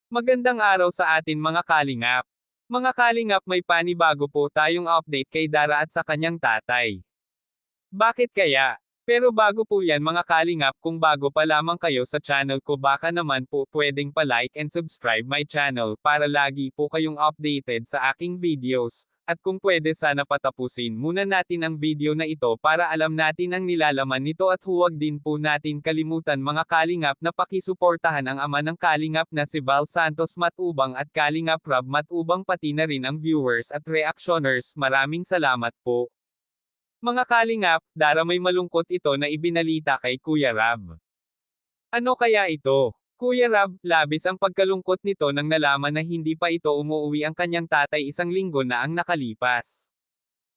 Magandang araw sa atin mga kalingap. Mga kalingap, may panibago po tayong update kay Dara at sa kanyang tatay. Bakit kaya? Pero bago po yan mga kalingap, kung bago pa lamang kayo sa channel ko, baka naman po pwedeng pa-like and subscribe my channel para lagi po kayong updated sa aking videos. At kung pwede, sana patapusin muna natin ang video na ito para alam natin ang nilalaman nito, at huwag din po natin kalimutan mga kalingap na pakisuportahan ang ama ng kalingap na si Val Santos Matubang at Kalingap Rob Matubang, pati na rin ang viewers at reactioners. Maraming salamat po. Mga kalingap, Dara, may malungkot ito na ibinalita kay Kuya Rab. Ano kaya ito? Kuya Rab, labis ang pagkalungkot nito nang nalaman na hindi pa ito umuuwi ang kanyang tatay 1 linggo na ang nakalipas.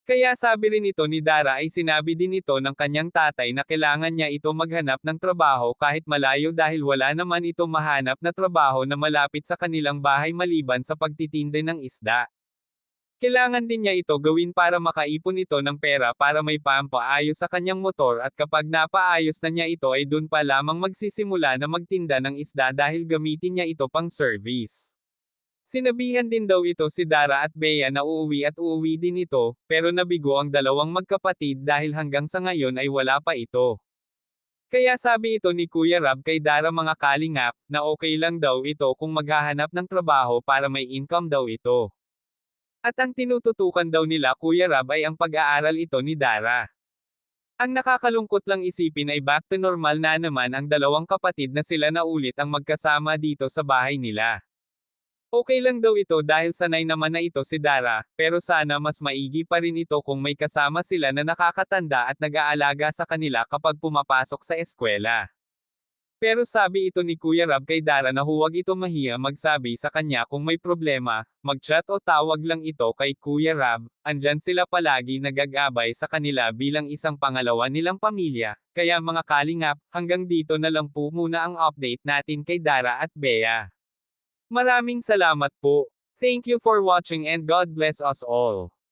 Kaya sabi rin ito ni Dara ay sinabi din ito ng kanyang tatay na kailangan niya ito maghanap ng trabaho kahit malayo, dahil wala naman ito mahanap na trabaho na malapit sa kanilang bahay maliban sa pagtitinde ng isda. Kailangan din niya ito gawin para makaipon ito ng pera para may pampaayos sa kanyang motor, at kapag napaayos na niya ito ay dun pa lamang magsisimula na magtinda ng isda dahil gamitin niya ito pang service. Sinabihan din daw ito si Dara at Bea na uuwi at uuwi din ito, pero nabigo ang dalawang magkapatid dahil hanggang sa ngayon ay wala pa ito. Kaya sabi ito ni Kuya Rab kay Dara mga kalingap, na okay lang daw ito kung maghahanap ng trabaho para may income daw ito. At ang tinututukan daw nila Kuya Rab ay ang pag-aaral ito ni Dara. Ang nakakalungkot lang isipin ay back to normal na naman ang dalawang kapatid na sila na ulit ang magkasama dito sa bahay nila. Okay lang daw ito dahil sanay naman na ito si Dara, pero sana mas maigi pa rin ito kung may kasama sila na nakakatanda at nag-aalaga sa kanila kapag pumapasok sa eskwela. Pero sabi ito ni Kuya Rab kay Dara na huwag ito mahiya magsabi sa kanya kung may problema, mag-chat o tawag lang ito kay Kuya Rab, andyan sila palagi nagagabay sa kanila bilang isang pangalawa nilang pamilya. Kaya mga kalingap, hanggang dito na lang po muna ang update natin kay Dara at Bea. Maraming salamat po. Thank you for watching and God bless us all.